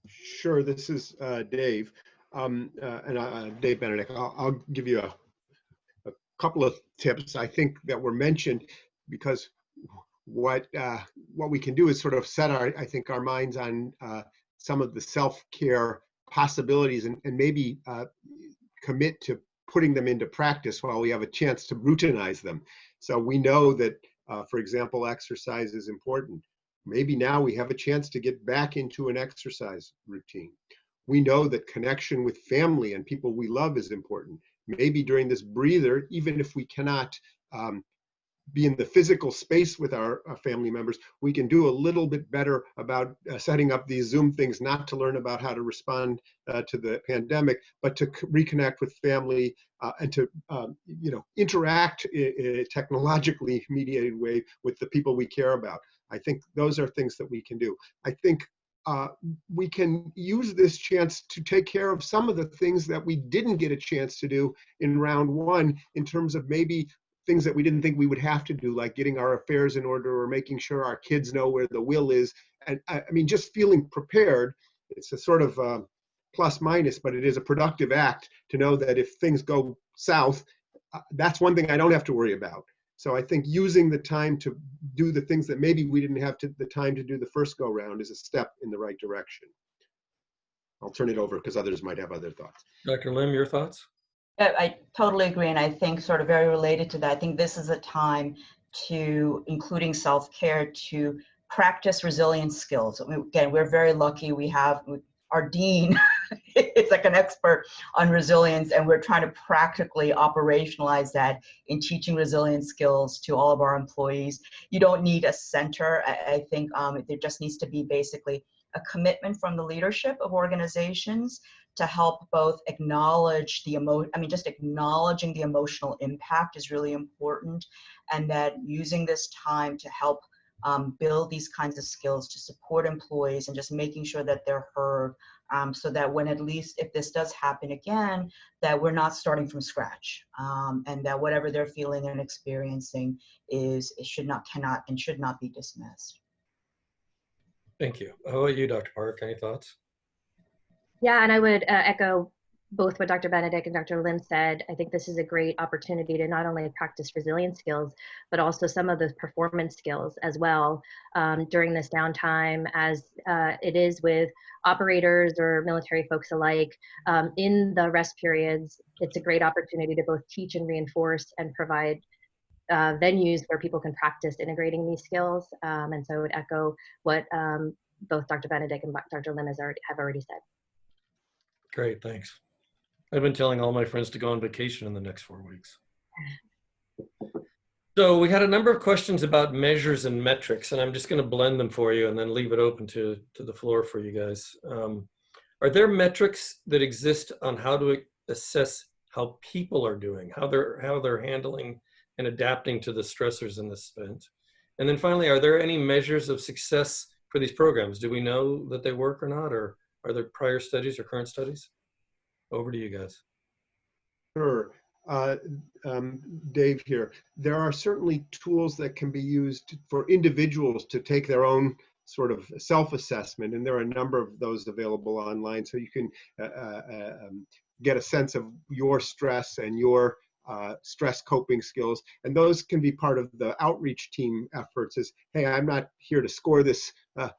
Sure, this is Dave, Dave Benedek. I'll give you a couple of tips I think that were mentioned, because what we can do is sort of set our minds on some of the self-care possibilities, and maybe commit to putting them into practice while we have a chance to routinize them. So we know that, for example, exercise is important. Maybe now we have a chance to get back into an exercise routine. We know that connection with family and people we love is important. Maybe during this breather, even if we cannot be in the physical space with our family members, we can do a little bit better about setting up these Zoom things, not to learn about how to respond to the pandemic, but to reconnect with family and to interact in a technologically mediated way with the people we care about. I think those are things that we can do. I think we can use this chance to take care of some of the things that we didn't get a chance to do in round one, in terms of maybe things that we didn't think we would have to do, like getting our affairs in order or making sure our kids know where the will is. And I mean, just feeling prepared, it's a sort of plus minus, but it is a productive act to know that if things go south, that's one thing I don't have to worry about. So I think using the time to do the things that maybe we didn't have the time to do the first go round is a step in the right direction. I'll turn it over because others might have other thoughts. Dr. Lim, your thoughts? I totally agree, and I think sort of very related to that, I think this is a time to, including self-care, to practice resilience skills. Again, we're very lucky. We have our dean is like an expert on resilience, and we're trying to practically operationalize that in teaching resilience skills to all of our employees. You don't need a center. I think there just needs to be basically a commitment from the leadership of organizations to help both acknowledge the just acknowledging the emotional impact is really important, and that using this time to help build these kinds of skills to support employees and just making sure that they're heard, so that when, at least if this does happen again, that we're not starting from scratch, and that whatever they're feeling and experiencing should not be dismissed. Thank you. How about you, Dr. Park? Any thoughts? Yeah, and I would echo both what Dr. Benedek and Dr. Lim said. I think this is a great opportunity to not only practice resilience skills, but also some of the performance skills as well during this downtime, as it is with operators or military folks alike. In the rest periods, it's a great opportunity to both teach and reinforce and provide venues where people can practice integrating these skills. And so I would echo what both Dr. Benedek and Dr. Lim have already said. Great, thanks. I've been telling all my friends to go on vacation in the next 4 weeks. So we had a number of questions about measures and metrics, and I'm just going to blend them for you and then leave it open to the floor for you guys. Are there metrics that exist on how to assess how people are doing, how they're handling and adapting to the stressors in this event? And then finally, are there any measures of success for these programs? Do we know that they work or not, or are there prior studies or current studies? Over to you guys. Sure. Dave here. There are certainly tools that can be used for individuals to take their own sort of self-assessment, and there are a number of those available online, so you can get a sense of your stress and your stress coping skills, and those can be part of the outreach team efforts. Is, hey, I'm not here to score this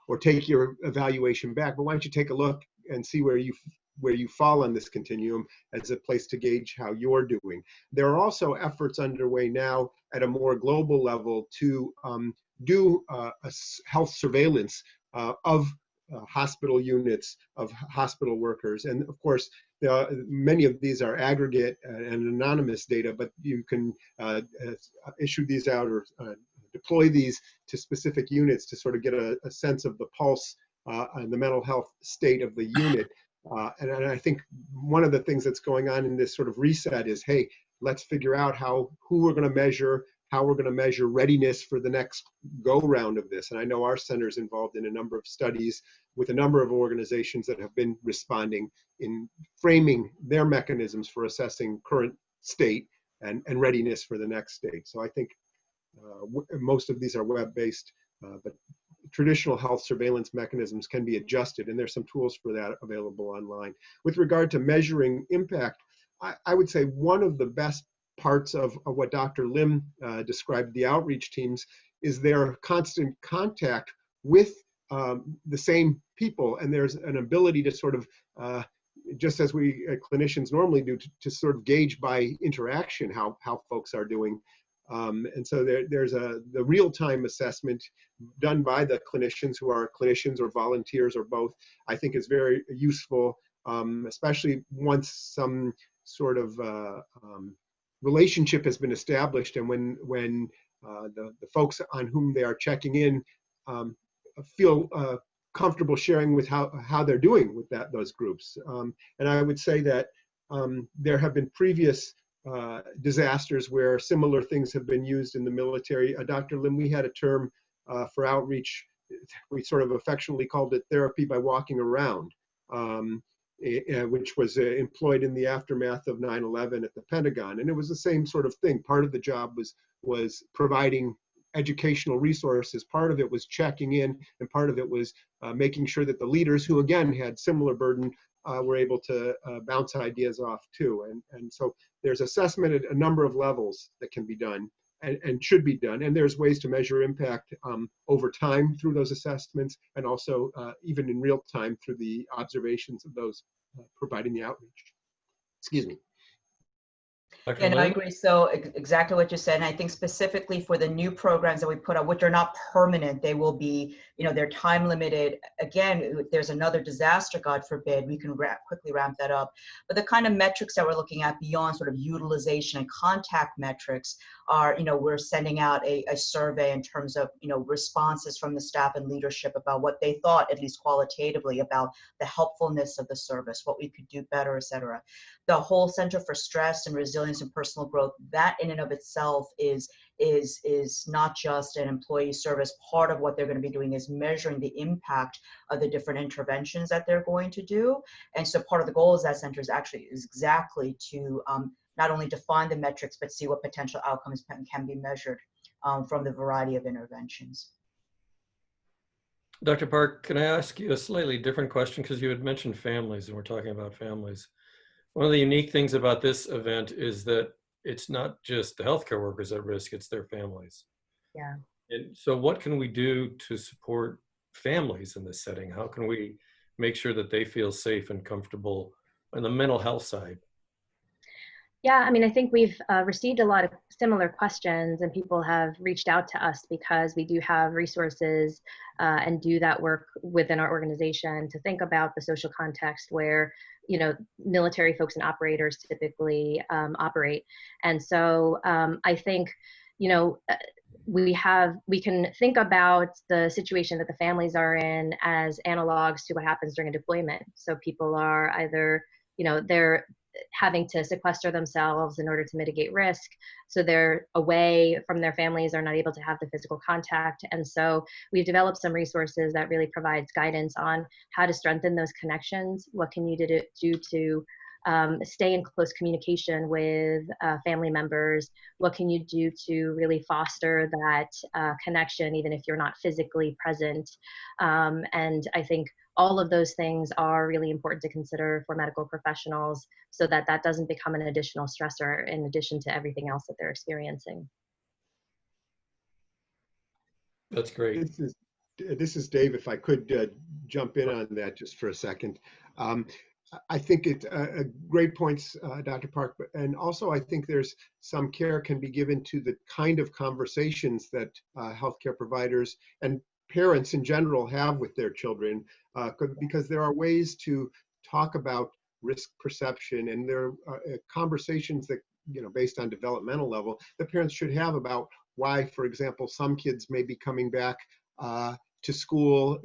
or take your evaluation back, but why don't you take a look and see where you fall on this continuum as a place to gauge how you're doing. There are also efforts underway now at a more global level to do a health surveillance of hospital units, of hospital workers. And of course, many of these are aggregate and anonymous data, but you can issue these out or deploy these to specific units to sort of get a sense of the pulse and the mental health state of the unit. And I think one of the things that's going on in this sort of reset is, hey, let's figure out who we're going to measure, how we're going to measure readiness for the next go round of this. And I know our center is involved in a number of studies with a number of organizations that have been responding in framing their mechanisms for assessing current state and readiness for the next state. So I think most of these are web-based, but traditional health surveillance mechanisms can be adjusted, and there's some tools for that available online. With regard to measuring impact, I would say one of the best parts of what Dr. Lim described, the outreach teams, is their constant contact with the same people, and there's an ability to sort of, just as we clinicians normally do, to sort of gauge by interaction how folks are doing. And so there's the real-time assessment done by the clinicians who are clinicians or volunteers or both, I think is very useful, especially once some sort of relationship has been established, and when the folks on whom they are checking in feel comfortable sharing with how they're doing with those groups. And I would say that there have been previous disasters where similar things have been used in the military. Dr. Lim, we had a term for outreach, we sort of affectionately called it therapy by walking around, which was employed in the aftermath of 9/11 at the Pentagon. And it was the same sort of thing. Part of the job was providing educational resources, part of it was checking in, and part of it was making sure that the leaders, who again had similar burden, were able to bounce ideas off too. And so there's assessment at a number of levels that can be done and should be done. And there's ways to measure impact over time through those assessments, and also even in real time through the observations of those providing the outreach. Excuse me. And I agree. So exactly what you said. And I think specifically for the new programs that we put out, which are not permanent, they will be, they're time limited. Again, if there's another disaster, God forbid, we can quickly ramp that up. But the kind of metrics that we're looking at beyond sort of utilization and contact metrics are, we're sending out a survey in terms of, responses from the staff and leadership about what they thought, at least qualitatively, about the helpfulness of the service, what we could do better, et cetera. The whole Center for Stress and Resilience and Personal Growth, that in and of itself is not just an employee service. Part of what they're going to be doing is measuring the impact of the different interventions that they're going to do. And so part of the goal of that center is exactly to not only define the metrics, but see what potential outcomes can be measured from the variety of interventions. Dr. Park, can I ask you a slightly different question? Because you had mentioned families, and we're talking about families. One of the unique things about this event is that it's not just the healthcare workers at risk, it's their families. Yeah. And so what can we do to support families in this setting? How can we make sure that they feel safe and comfortable on the mental health side? Yeah, I mean, I think we've received a lot of similar questions, and people have reached out to us because we do have resources and do that work within our organization to think about the social context where, military folks and operators typically operate. And so I think, we can think about the situation that the families are in as analogs to what happens during a deployment. So people are either, they're having to sequester themselves in order to mitigate risk. So they're away from their families, are not able to have the physical contact. And so we've developed some resources that really provides guidance on how to strengthen those connections. What can you do to stay in close communication with family members? What can you do to really foster that connection, even if you're not physically present? And I think all of those things are really important to consider for medical professionals so that that doesn't become an additional stressor in addition to everything else that they're experiencing. That's great. This is Dave. If I could jump in on that just for a second. I think it's great points, Dr. Park, and also I think there's some care can be given to the kind of conversations that healthcare providers and parents in general have with their children, because there are ways to talk about risk perception, and there are conversations that, based on developmental level, the parents should have about why, for example, some kids may be coming back to school,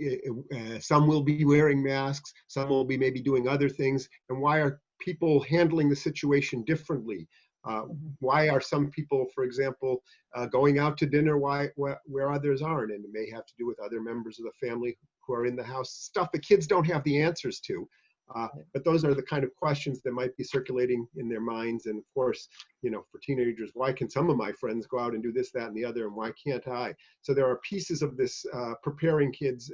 some will be wearing masks, some will be maybe doing other things, and why are people handling the situation differently? Why are some people, for example, going out to dinner where others aren't? And it may have to do with other members of the family who are in the house, stuff the kids don't have the answers to. But those are the kind of questions that might be circulating in their minds. And of course, you know, for teenagers, why can some of my friends go out and do this, that, and the other, and why can't I? So there are pieces of this preparing kids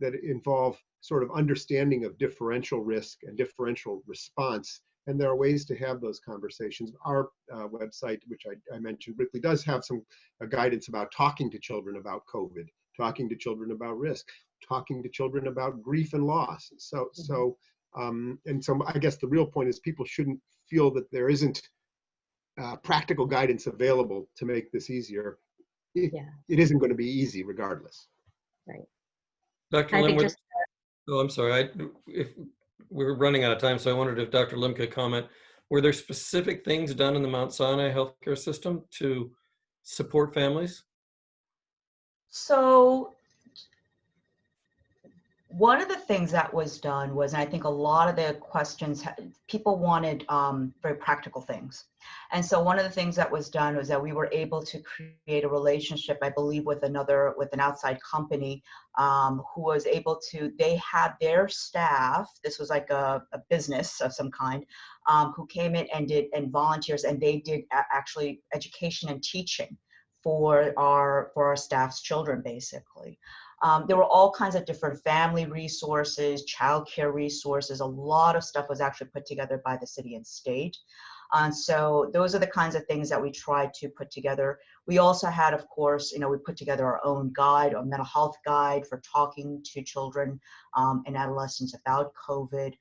that involve sort of understanding of differential risk and differential response. And there are ways to have those conversations. Our website, which I mentioned briefly, does have some guidance about talking to children about COVID, talking to children about risk, talking to children about grief and loss. So I guess the real point is people shouldn't feel that there isn't practical guidance available to make this easier. It isn't going to be easy regardless. Right. Dr. Lim, oh, I'm sorry. If we're running out of time, so I wondered if Dr. Lim could comment. Were there specific things done in the Mount Sinai healthcare system to support families? So one of the things that was done was, and I think a lot of the questions, people wanted very practical things. And so one of the things that was done was that we were able to create a relationship, I believe, with an outside company who was able to, they had their staff, this was like a business of some kind, who came in and volunteers, and they did actually education and teaching for our staff's children, basically. There were all kinds of different family resources, childcare resources. A lot of stuff was actually put together by the city and state. And so those are the kinds of things that we tried to put together. We also had, of course, you know, we put together our own guide, a mental health guide for talking to children and adolescents about COVID.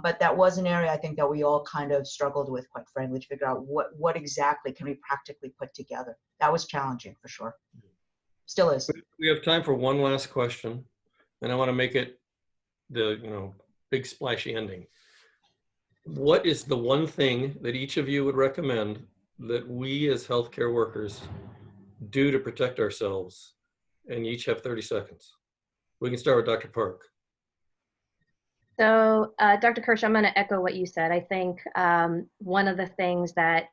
But that was an area I think that we all kind of struggled with, quite frankly, to figure out what exactly can we practically put together. That was challenging for sure. Still is. We have time for one last question, and I want to make it the big splashy ending. What is the one thing that each of you would recommend that we as healthcare workers do to protect ourselves? And you each have 30 seconds. We can start with Dr. Park. So Dr. Kirsch, I'm going to echo what you said. I think one of the things that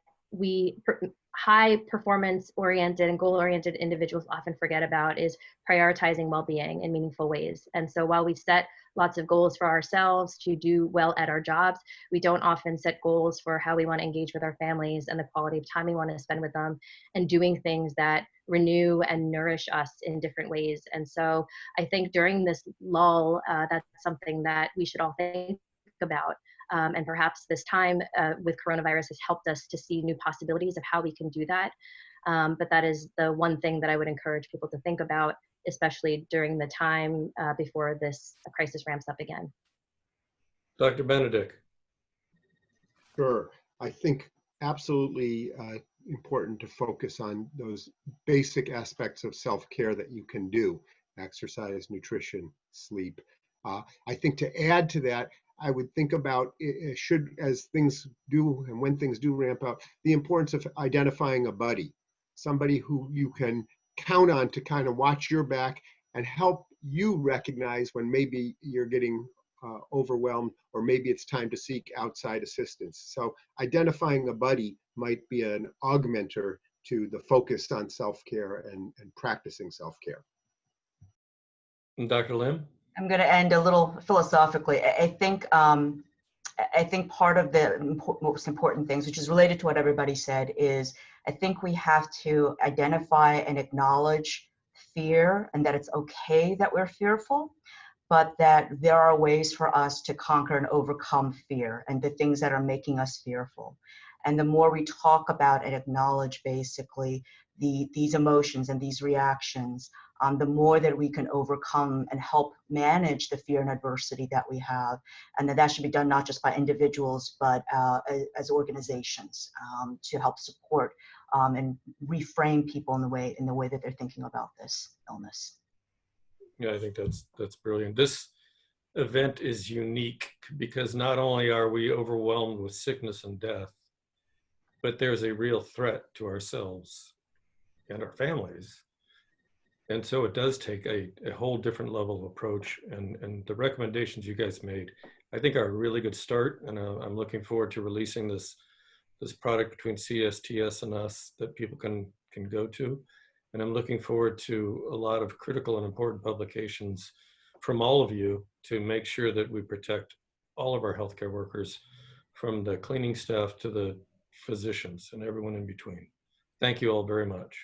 high performance oriented and goal oriented individuals often forget about is prioritizing well-being in meaningful ways. And so while we set lots of goals for ourselves to do well at our jobs, we don't often set goals for how we want to engage with our families and the quality of time we want to spend with them, and doing things that renew and nourish us in different ways. And so I think during this lull, that's something that we should all think about. And perhaps this time with coronavirus has helped us to see new possibilities of how we can do that. But that is the one thing that I would encourage people to think about, especially during the time before this crisis ramps up again. Dr. Benedek. Sure. I think absolutely important to focus on those basic aspects of self-care that you can do: exercise, nutrition, sleep. I think to add to that, I would think about, as things do and when things do ramp up, the importance of identifying a buddy, somebody who you can count on to kind of watch your back and help you recognize when maybe you're getting overwhelmed, or maybe it's time to seek outside assistance. So identifying a buddy might be an augmenter to the focus on self-care and practicing self-care. And Dr. Lim? I'm going to end a little philosophically. I think part of the most important things, which is related to what everybody said, is I think we have to identify and acknowledge fear, and that it's okay that we're fearful, but that there are ways for us to conquer and overcome fear and the things that are making us fearful. And the more we talk about and acknowledge basically these emotions and these reactions, the more that we can overcome and help manage the fear and adversity that we have. And that should be done not just by individuals, but as organizations to help support and reframe people in the way that they're thinking about this illness. Yeah, I think that's brilliant. This event is unique because not only are we overwhelmed with sickness and death, but there's a real threat to ourselves and our families. And so it does take a whole different level of approach, and the recommendations you guys made, I think, are a really good start. And I'm looking forward to releasing this this product between CSTS and us that people can go to. And I'm looking forward to a lot of critical and important publications from all of you to make sure that we protect all of our healthcare workers, from the cleaning staff to the physicians and everyone in between. Thank you all very much.